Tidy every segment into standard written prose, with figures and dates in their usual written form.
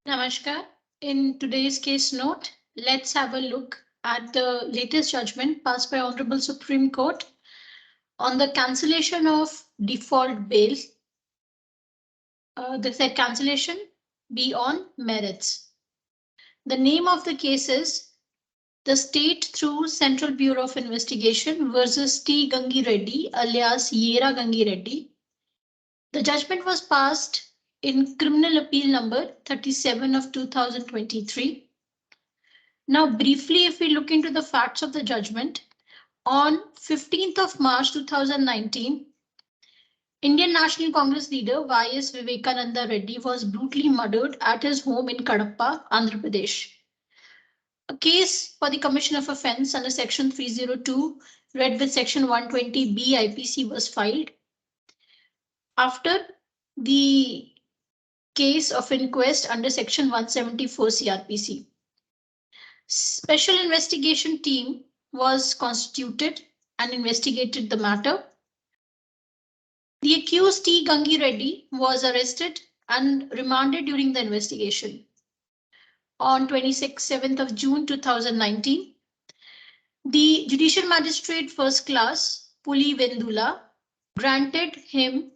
Namaskar. In today's case note, let's have a look at the latest judgment passed by Honorable Supreme Court on the cancellation of default bail. They said cancellation be on merits. The name of the case is the State through Central Bureau of Investigation versus T. Gangi Reddy alias Yerra Gangi Reddy. The judgment was passed in Criminal Appeal number 37 of 2023. Now, briefly, if we look into the facts of the judgment, on 15th of March 2019, Indian National Congress leader Y.S. Vivekananda Reddy was brutally murdered at his home in Kadapa, Andhra Pradesh. A case for the commission of offence under Section 302, read with Section 120B IPC, was filed. After the case of inquest under Section 174 Cr.P.C. Special investigation team was constituted and investigated the matter. The accused T. Gangi Reddy was arrested and remanded during the investigation. On 27th of June 2019, the Judicial Magistrate First Class Puli Vendula granted him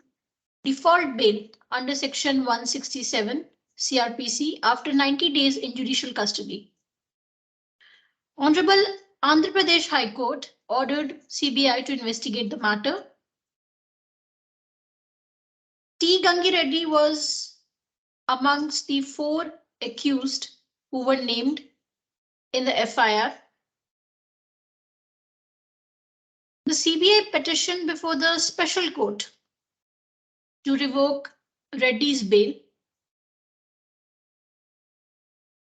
default bail under Section 167 CRPC after 90 days in judicial custody. Honorable Andhra Pradesh High Court ordered CBI to investigate the matter. T. Gangi Reddy was amongst the 4 accused who were named in the FIR. The CBI petitioned before the special court to revoke Reddy's bail.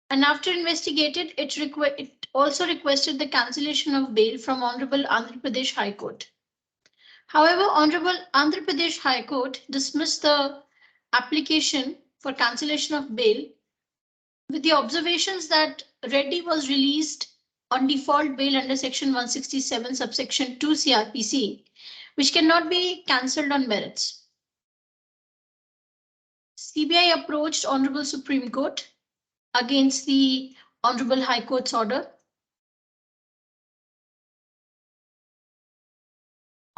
And after investigated, it also requested the cancellation of bail from Honorable Andhra Pradesh High Court. However, Honorable Andhra Pradesh High Court dismissed the application for cancellation of bail with the observations that Reddy was released on default bail under Section 167 subsection 2 CRPC, which cannot be cancelled on merits. CBI approached Honorable Supreme Court against the Honorable High Court's order.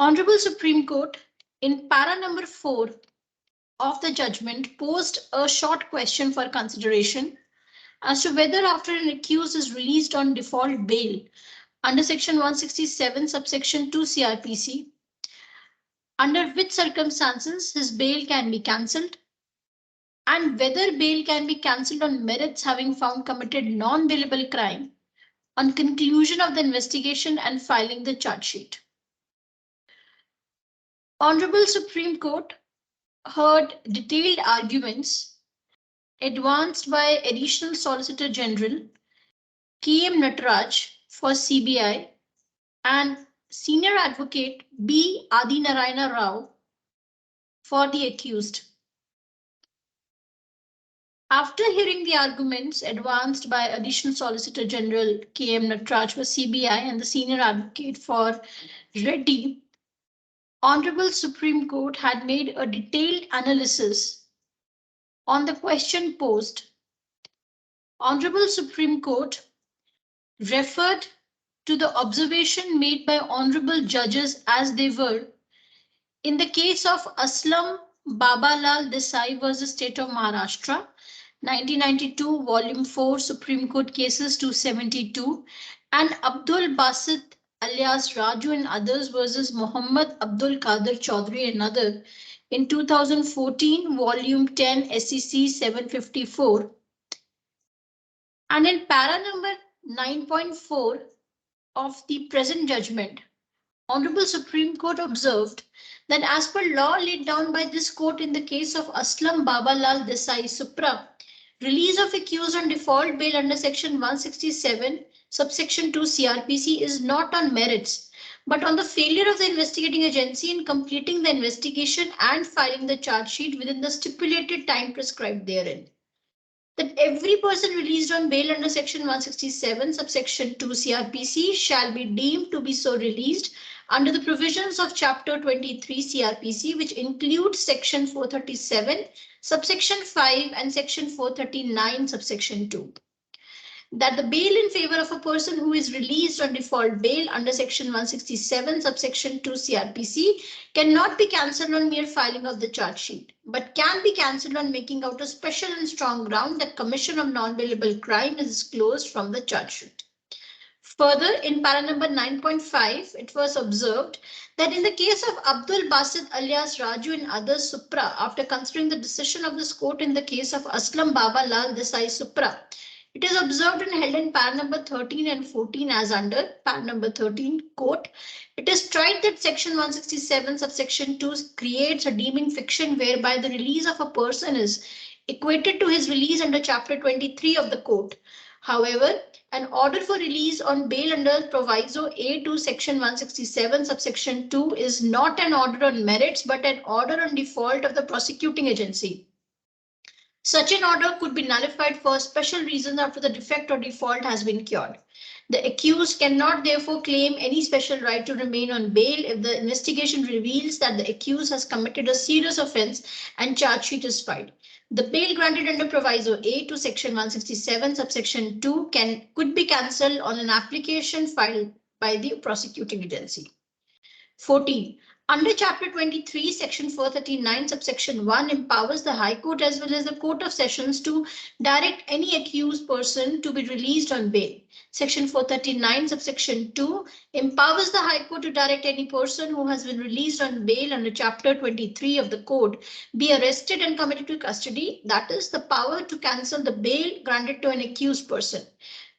Honorable Supreme Court, in para number 4 of the judgment, posed a short question for consideration as to whether after an accused is released on default bail under Section 167 subsection 2 CRPC, under which circumstances his bail can be cancelled, and whether bail can be cancelled on merits having found committed non-bailable crime on conclusion of the investigation and filing the charge sheet. Honorable Supreme Court heard detailed arguments advanced by Additional Solicitor General K.M. Nataraj for CBI and Senior Advocate B. Adinarayana Rao for the accused. After hearing the arguments advanced by Additional Solicitor General K.M. Nataraj for CBI and the Senior Advocate for Reddy, Honorable Supreme Court had made a detailed analysis on the question posed. Honorable Supreme Court referred to the observation made by honorable judges as they were in the case of Aslam Babalal Desai versus State of Maharashtra, 1992, Volume 4, Supreme Court Cases 272, and Abdul Basit alias Raju and others versus Muhammad Abdul Qadir Chaudhry and other in 2014, Volume 10, SEC 754. And in para number 9.4 of the present judgment, Honorable Supreme Court observed that as per law laid down by this court in the case of Aslam Babalal Desai Supra, release of accused on default bail under Section 167, subsection 2 CRPC is not on merits, but on the failure of the investigating agency in completing the investigation and filing the charge sheet within the stipulated time prescribed therein. That every person released on bail under Section 167, subsection 2 CRPC shall be deemed to be so released under the provisions of Chapter 23 CRPC, which includes Section 437, subsection 5 and Section 439, subsection 2. That the bail in favor of a person who is released on default bail under Section 167, subsection 2 CRPC cannot be cancelled on mere filing of the charge sheet, but can be cancelled on making out a special and strong ground that commission of non-bailable crime is disclosed from the charge sheet. Further, in para number 9.5, it was observed that in the case of Abdul Basit alias Raju and others Supra, after considering the decision of this court in the case of Aslam Baba Lal Desai Supra, it is observed and held in para number 13 and 14 as under para number 13, quote, it is tried that section 167 subsection 2 creates a deeming fiction whereby the release of a person is equated to his release under chapter 23 of the court. However, an order for release on bail under proviso A2 section 167 subsection 2 is not an order on merits but an order on default of the prosecuting agency. Such an order could be nullified for special reasons after the defect or default has been cured. The accused cannot therefore claim any special right to remain on bail if the investigation reveals that the accused has committed a serious offence and charge sheet is filed. The bail granted under proviso A to section 167 subsection 2 could be cancelled on an application filed by the prosecuting agency. 14. Under Chapter 23, Section 439, subsection 1 empowers the High Court as well as the Court of Sessions to direct any accused person to be released on bail. Section 439, subsection 2 empowers the High Court to direct any person who has been released on bail under Chapter 23 of the Code be arrested and committed to custody. That is the power to cancel the bail granted to an accused person.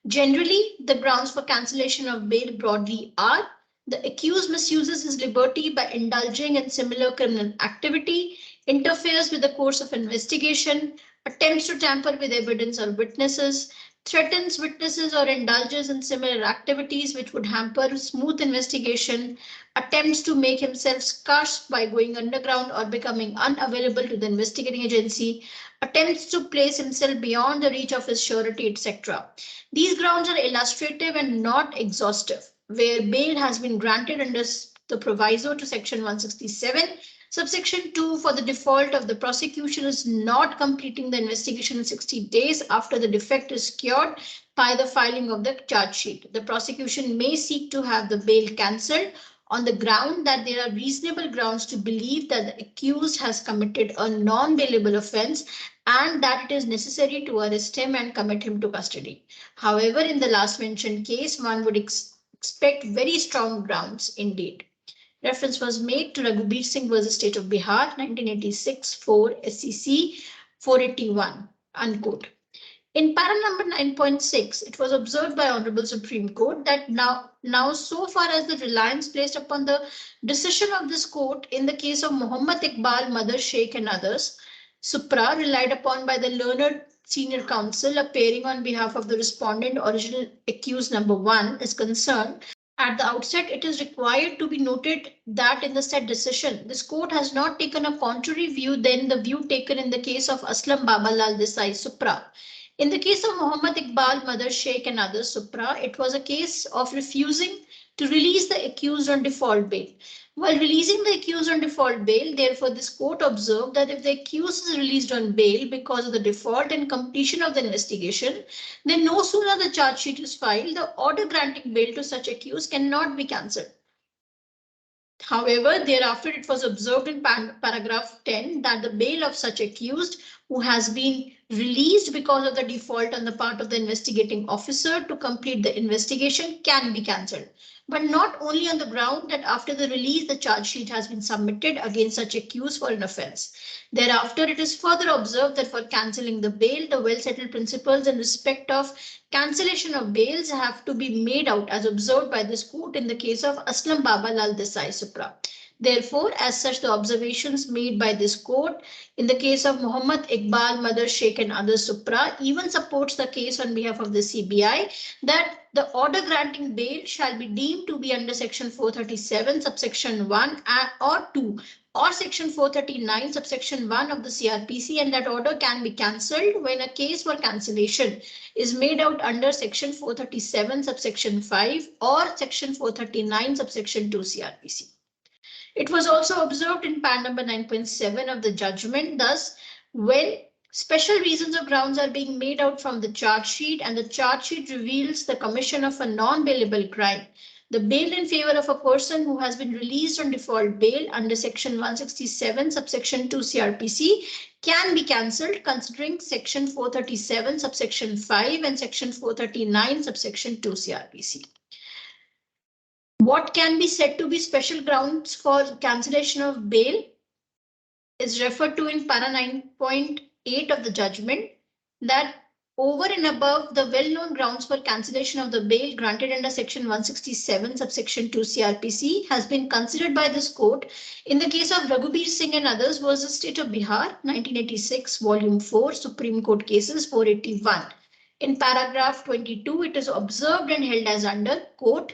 Generally, the grounds for cancellation of bail broadly are the accused misuses his liberty by indulging in similar criminal activity, interferes with the course of investigation, attempts to tamper with evidence or witnesses, threatens witnesses or indulges in similar activities which would hamper smooth investigation, attempts to make himself scarce by going underground or becoming unavailable to the investigating agency, attempts to place himself beyond the reach of his surety, etc. These grounds are illustrative and not exhaustive, where bail has been granted under the proviso to section 167. Subsection 2 for the default of the prosecution is not completing the investigation in 60 days after the defect is cured by the filing of the charge sheet. The prosecution may seek to have the bail cancelled on the ground that there are reasonable grounds to believe that the accused has committed a non-bailable offence and that it is necessary to arrest him and commit him to custody. However, in the last mentioned case, one would expect very strong grounds indeed. Reference was made to Raghubir Singh versus State of Bihar, 1986, 4 SCC 481, unquote. In para number 9.6, it was observed by Honorable Supreme Court that now so far as the reliance placed upon the decision of this court in the case of Muhammad Iqbal, Mother Sheikh and others, Supra relied upon by the learned senior counsel appearing on behalf of the respondent original accused number 1 is concerned. At the outset, it is required to be noted that in the said decision, this court has not taken a contrary view than the view taken in the case of Aslam Babalal Desai Supra. In the case of Muhammad Iqbal, Mother Sheikh and others Supra, it was a case of refusing to release the accused on default bail. While releasing the accused on default bail, therefore, this court observed that if the accused is released on bail because of the default and completion of the investigation, then no sooner the charge sheet is filed, the order granting bail to such accused cannot be cancelled. However, thereafter it was observed in paragraph 10 that the bail of such accused who has been released because of the default on the part of the investigating officer to complete the investigation can be cancelled, but not only on the ground that after the release the charge sheet has been submitted against such accused for an offence. Thereafter, it is further observed that for cancelling the bail, the well-settled principles in respect of cancellation of bails have to be made out as observed by this court in the case of Aslam Babalal Desai Supra. Therefore, as such, the observations made by this court in the case of Muhammad Iqbal, Mother Sheikh and others Supra even supports the case on behalf of the CBI that the order granting bail shall be deemed to be under section 437 subsection 1 or 2 or section 439 subsection 1 of the CRPC, and that order can be cancelled when a case for cancellation is made out under section 437 subsection 5 or section 439 subsection 2 CRPC. It was also observed in PAN number 9.7 of the judgment. Thus, when special reasons or grounds are being made out from the charge sheet and the charge sheet reveals the commission of a non-bailable crime, the bail in favor of a person who has been released on default bail under section 167 subsection 2 CRPC can be cancelled considering section 437 subsection 5 and section 439 subsection 2 CRPC. What can be said to be special grounds for cancellation of bail is referred to in para 9.8 of the judgment, that over and above the well-known grounds for cancellation of the bail granted under section 167 subsection 2 CRPC has been considered by this court in the case of Raghubir Singh and others versus State of Bihar 1986 volume 4 Supreme Court cases 481. In paragraph 22, it is observed and held as under quote,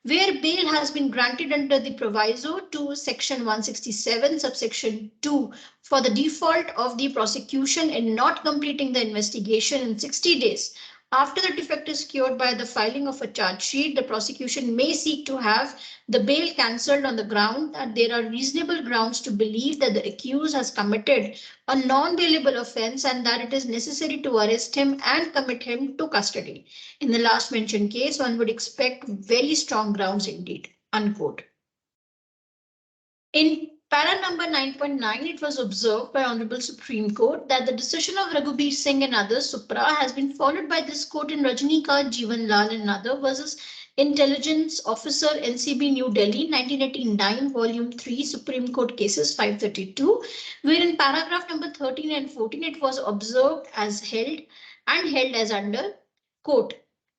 where bail has been granted under the proviso to section 167 subsection 2 for the default of the prosecution in not completing the investigation in 60 days after the defect is cured by the filing of a charge sheet, the prosecution may seek to have the bail cancelled on the ground that there are reasonable grounds to believe that the accused has committed a non-bailable offence and that it is necessary to arrest him and commit him to custody. In the last mentioned case, one would expect very strong grounds indeed, unquote. In para number 9.9, it was observed by Honorable Supreme Court that the decision of Raghubir Singh and others, Supra, has been followed by this court in Rajnikant, Jeevan Lal and other versus Intelligence Officer NCB New Delhi 1989 volume 3 Supreme Court cases 532, where in paragraph number 13 and 14 it was observed as held as under quote,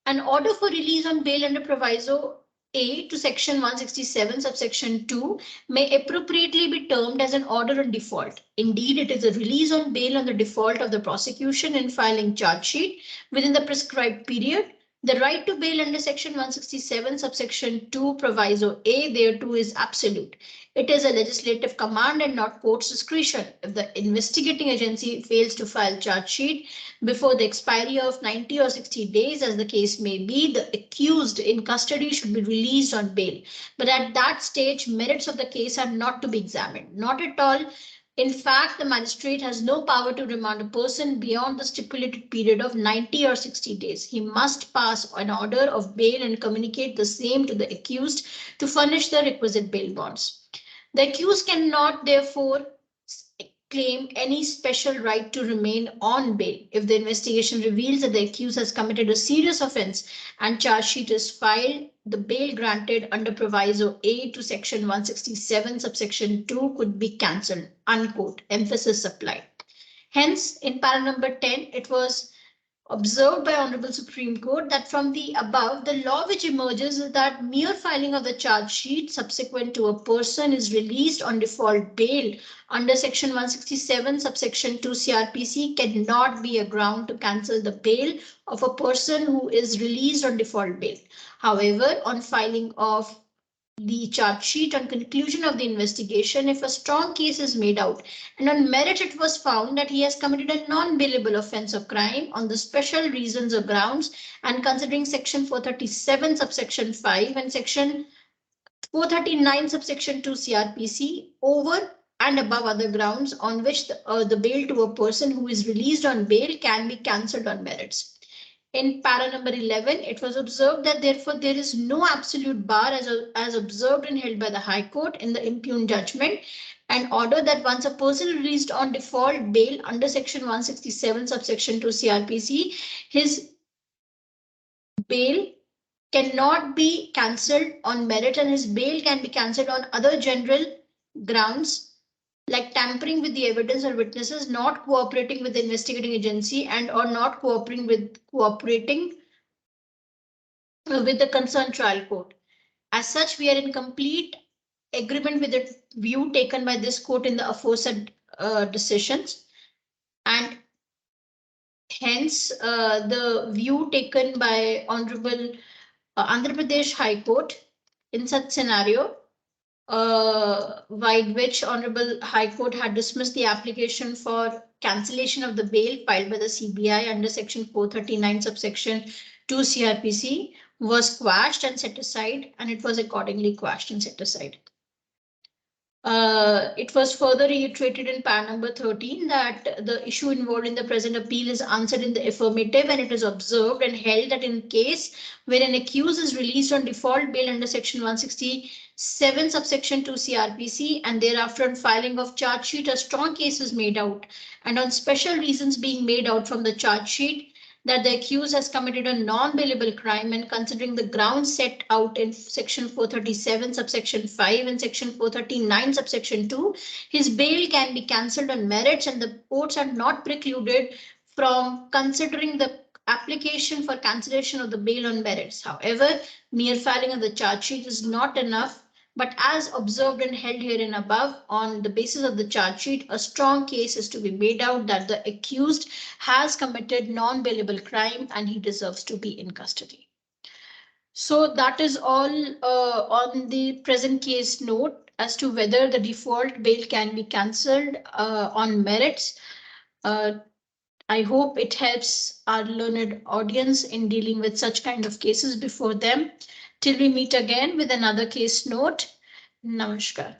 an order for release on bail under proviso A to section 167 subsection 2 may appropriately be termed as an order on default. Indeed, it is a release on bail on the default of the prosecution in filing charge sheet within the prescribed period. The right to bail under section 167 subsection 2 proviso A thereto is absolute. It is a legislative command and not court's discretion. If the investigating agency fails to file charge sheet before the expiry of 90 or 60 days, as the case may be, the accused in custody should be released on bail. But at that stage, merits of the case are not to be examined. Not at all. In fact, the magistrate has no power to remand a person beyond the stipulated period of 90 or 60 days. He must pass an order of bail and communicate the same to the accused to furnish the requisite bail bonds. The accused cannot, therefore, claim any special right to remain on bail if the investigation reveals that the accused has committed a serious offence and charge sheet is filed. The bail granted under proviso A to section 167 subsection 2 could be cancelled, unquote, emphasis applied. Hence, in para number 10, it was observed by Honorable Supreme Court that from the above, the law which emerges is that mere filing of the charge sheet subsequent to a person is released on default bail under section 167 subsection 2 CRPC cannot be a ground to cancel the bail of a person who is released on default bail. However, on filing of the charge sheet on conclusion of the investigation, if a strong case is made out and on merit it was found that he has committed a non-bailable offence of crime on the special reasons or grounds and considering section 437 subsection 5 and section 439 subsection 2 CRPC over and above other grounds on which the bail to a person who is released on bail can be cancelled on merits. In para number 11, it was observed that therefore there is no absolute bar as observed and held by the High Court in the impugned judgment and order that once a person released on default bail under section 167 subsection 2 CRPC, his bail cannot be cancelled on merit and his bail can be cancelled on other general grounds like tampering with the evidence or witnesses, not cooperating with the investigating agency and or not cooperating with the concerned trial court. As such, we are in complete agreement with the view taken by this court in the aforesaid decisions, and hence the view taken by Honorable Andhra Pradesh High Court in such scenario by which Honorable High Court had dismissed the application for cancellation of the bail filed by the CBI under Section 439, subsection 2 CRPC was quashed and set aside, and it was accordingly quashed and set aside. It was further reiterated in PAN number 13 that the issue involved in the present appeal is answered in the affirmative, and it is observed and held that in case where an accused is released on default bail under section 167 subsection 2 CRPC and thereafter on filing of charge sheet, a strong case is made out, and on special reasons being made out from the charge sheet, that the accused has committed a non-bailable crime, and considering the grounds set out in section 437 subsection 5 and section 439 subsection 2, his bail can be cancelled on merits, and the courts are not precluded from considering the application for cancellation of the bail on merits. However, mere filing of the charge sheet is not enough, but as observed and held herein above, on the basis of the charge sheet, a strong case is to be made out that the accused has committed non-bailable crime and he deserves to be in custody. So that is all on the present case note as to whether the default bail can be cancelled on merits. I hope it helps our learned audience in dealing with such kind of cases before them. Till we meet again with another case note. Namaskar.